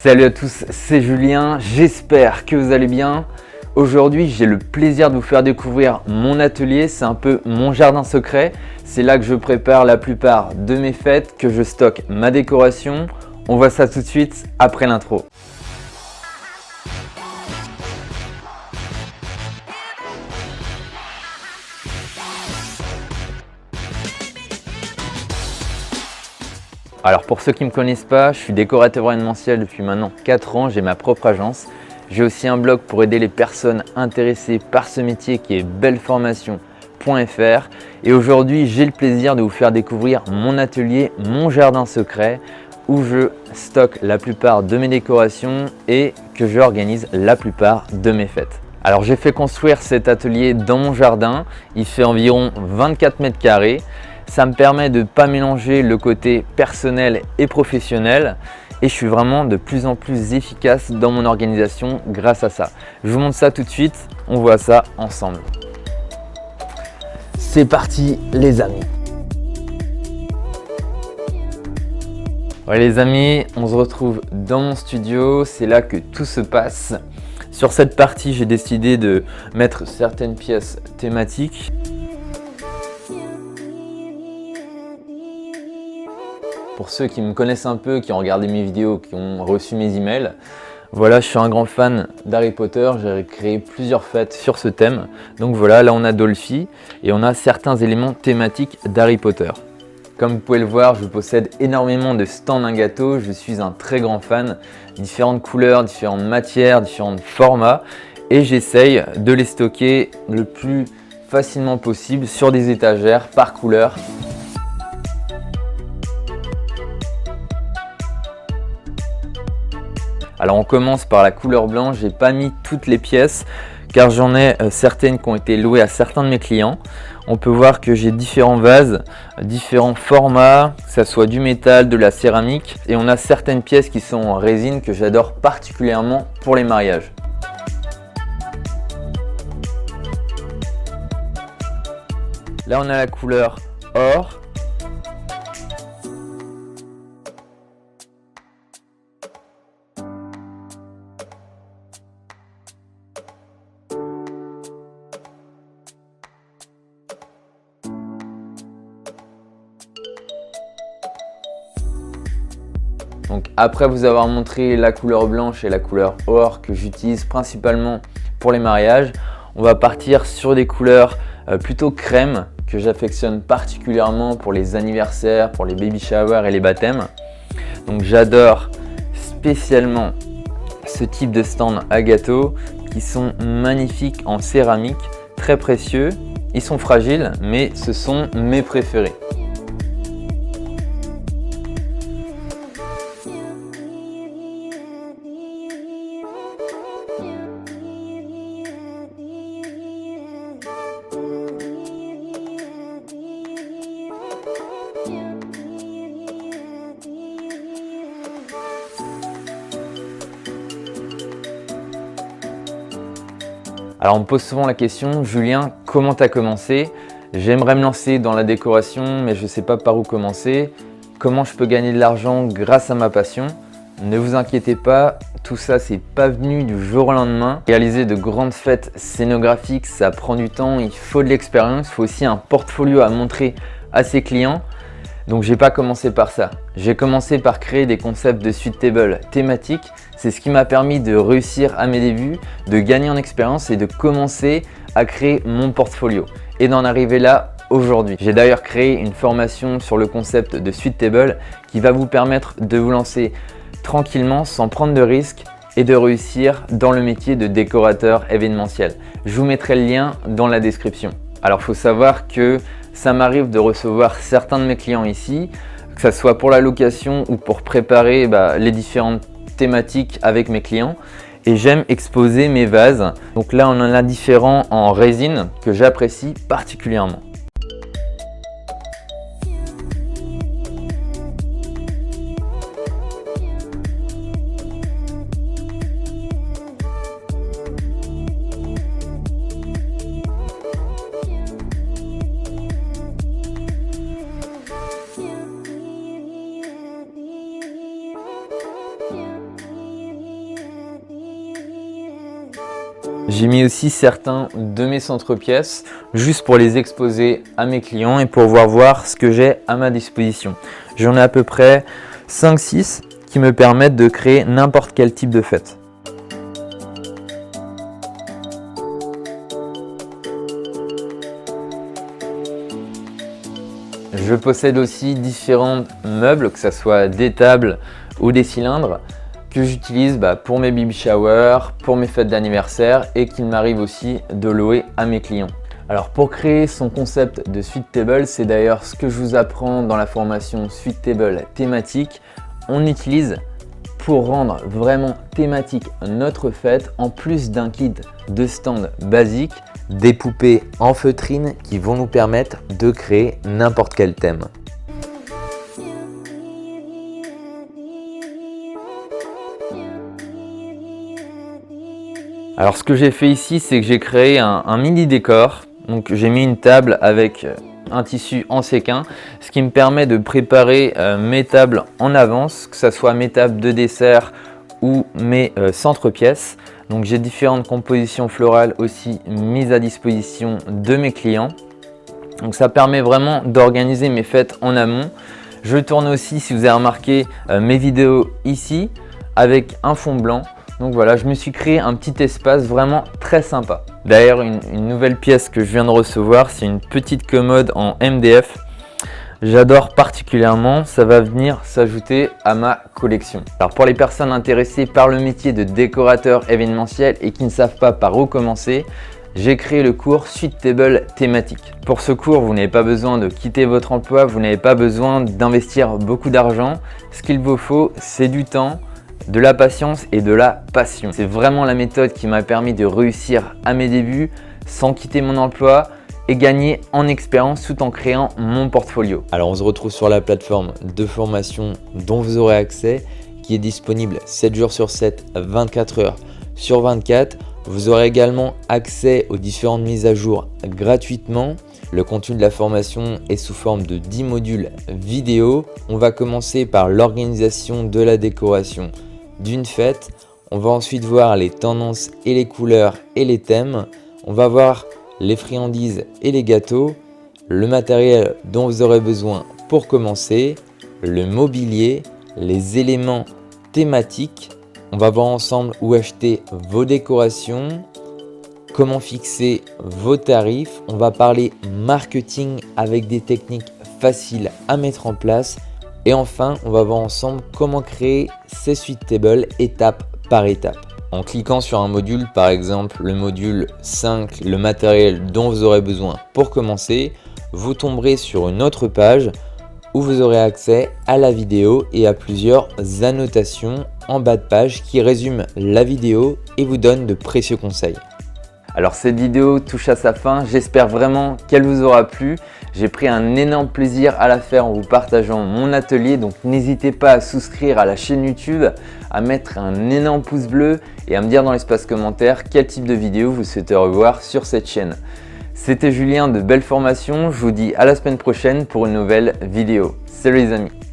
Salut à tous, c'est Julien, j'espère que vous allez bien. Aujourd'hui, j'ai le plaisir de vous faire découvrir mon atelier, c'est un peu mon jardin secret. C'est là que je prépare la plupart de mes fêtes, que je stocke ma décoration. On voit ça tout de suite après l'intro. Alors pour ceux qui ne me connaissent pas, je suis décorateur événementiel depuis maintenant 4 ans, j'ai ma propre agence. J'ai aussi un blog pour aider les personnes intéressées par ce métier qui est belleformation.fr. Et aujourd'hui, j'ai le plaisir de vous faire découvrir mon atelier, mon jardin secret, où je stocke la plupart de mes décorations et que j'organise la plupart de mes fêtes. Alors j'ai fait construire cet atelier dans mon jardin, il fait environ 24 mètres carrés. Ça me permet de ne pas mélanger le côté personnel et professionnel et je suis vraiment de plus en plus efficace dans mon organisation grâce à ça. Je vous montre ça tout de suite, on voit ça ensemble. C'est parti les amis. Ouais les amis, on se retrouve dans mon studio, c'est là que tout se passe. Sur cette partie, j'ai décidé de mettre certaines pièces thématiques. Pour ceux qui me connaissent un peu, qui ont regardé mes vidéos, qui ont reçu mes emails, voilà, je suis un grand fan d'Harry Potter, j'ai créé plusieurs fêtes sur ce thème. Donc voilà, là on a Dolphy et on a certains éléments thématiques d'Harry Potter. Comme vous pouvez le voir, je possède énormément de stands à gâteaux, je suis un très grand fan, différentes couleurs, différentes matières, différents formats et j'essaye de les stocker le plus facilement possible sur des étagères par couleur. Alors on commence par la couleur blanche, j'ai pas mis toutes les pièces car j'en ai certaines qui ont été louées à certains de mes clients. On peut voir que j'ai différents vases, différents formats, que ce soit du métal, de la céramique et on a certaines pièces qui sont en résine que j'adore particulièrement pour les mariages. Là on a la couleur or. Donc après vous avoir montré la couleur blanche et la couleur or que j'utilise principalement pour les mariages, on va partir sur des couleurs plutôt crème que j'affectionne particulièrement pour les anniversaires, pour les baby showers et les baptêmes. Donc j'adore spécialement ce type de stand à gâteaux qui sont magnifiques en céramique, très précieux. Ils sont fragiles mais ce sont mes préférés. Alors on me pose souvent la question, Julien, comment tu as commencé? J'aimerais me lancer dans la décoration, mais je ne sais pas par où commencer. Comment je peux gagner de l'argent grâce à ma passion? Ne vous inquiétez pas, tout ça c'est pas venu du jour au lendemain. Réaliser de grandes fêtes scénographiques, ça prend du temps, il faut de l'expérience, il faut aussi un portfolio à montrer à ses clients. Donc j'ai pas commencé par ça. J'ai commencé par créer des concepts de suite table thématiques. C'est ce qui m'a permis de réussir à mes débuts, de gagner en expérience et de commencer à créer mon portfolio et d'en arriver là aujourd'hui. J'ai d'ailleurs créé une formation sur le concept de suite table qui va vous permettre de vous lancer tranquillement sans prendre de risques et de réussir dans le métier de décorateur événementiel. Je vous mettrai le lien dans la description. Alors il faut savoir que ça m'arrive de recevoir certains de mes clients ici, que ce soit pour la location ou pour préparer les différentes thématiques avec mes clients. Et j'aime exposer mes vases. Donc là, on en a différents en résine que j'apprécie particulièrement. J'ai mis aussi certains de mes centre-pièces juste pour les exposer à mes clients et pour pouvoir voir ce que j'ai à ma disposition. J'en ai à peu près 5-6 qui me permettent de créer n'importe quel type de fête. Je possède aussi différents meubles, que ce soit des tables ou des cylindres, que j'utilise pour mes baby showers, pour mes fêtes d'anniversaire et qu'il m'arrive aussi de louer à mes clients. Alors pour créer son concept de suite table, c'est d'ailleurs ce que je vous apprends dans la formation suite table thématique. On utilise pour rendre vraiment thématique notre fête, en plus d'un kit de stand basique, des poupées en feutrine qui vont nous permettre de créer n'importe quel thème. Alors ce que j'ai fait ici, c'est que j'ai créé un mini décor. Donc j'ai mis une table avec un tissu en séquin, ce qui me permet de préparer mes tables en avance, que ce soit mes tables de dessert ou mes centre-pièces. Donc j'ai différentes compositions florales aussi mises à disposition de mes clients. Donc ça permet vraiment d'organiser mes fêtes en amont. Je tourne aussi, si vous avez remarqué, mes vidéos ici avec un fond blanc. Donc voilà, je me suis créé un petit espace vraiment très sympa. D'ailleurs, une nouvelle pièce que je viens de recevoir, c'est une petite commode en MDF. J'adore particulièrement, ça va venir s'ajouter à ma collection. Alors pour les personnes intéressées par le métier de décorateur événementiel et qui ne savent pas par où commencer, j'ai créé le cours Suite Table thématique. Pour ce cours, vous n'avez pas besoin de quitter votre emploi, vous n'avez pas besoin d'investir beaucoup d'argent. Ce qu'il vous faut, c'est du temps, de la patience et de la passion. C'est vraiment la méthode qui m'a permis de réussir à mes débuts sans quitter mon emploi et gagner en expérience tout en créant mon portfolio. Alors on se retrouve sur la plateforme de formation dont vous aurez accès, qui est disponible 7 jours sur 7, 24 heures sur 24. Vous aurez également accès aux différentes mises à jour gratuitement. Le contenu de la formation est sous forme de 10 modules vidéo. On va commencer par l'organisation de la décoration d'une fête. On va ensuite voir les tendances et les couleurs et les thèmes. On va voir les friandises et les gâteaux, le matériel dont vous aurez besoin pour commencer, le mobilier, les éléments thématiques. On va voir ensemble où acheter vos décorations, comment fixer vos tarifs. On va parler marketing avec des techniques faciles à mettre en place. Et enfin, on va voir ensemble comment créer ces suite tables étape par étape. En cliquant sur un module, par exemple le module 5, le matériel dont vous aurez besoin pour commencer, vous tomberez sur une autre page où vous aurez accès à la vidéo et à plusieurs annotations en bas de page qui résument la vidéo et vous donnent de précieux conseils. Alors cette vidéo touche à sa fin, j'espère vraiment qu'elle vous aura plu. J'ai pris un énorme plaisir à la faire en vous partageant mon atelier, donc n'hésitez pas à souscrire à la chaîne YouTube, à mettre un énorme pouce bleu et à me dire dans l'espace commentaire quel type de vidéo vous souhaitez revoir sur cette chaîne. C'était Julien de Belle Formation, je vous dis à la semaine prochaine pour une nouvelle vidéo. Salut les amis!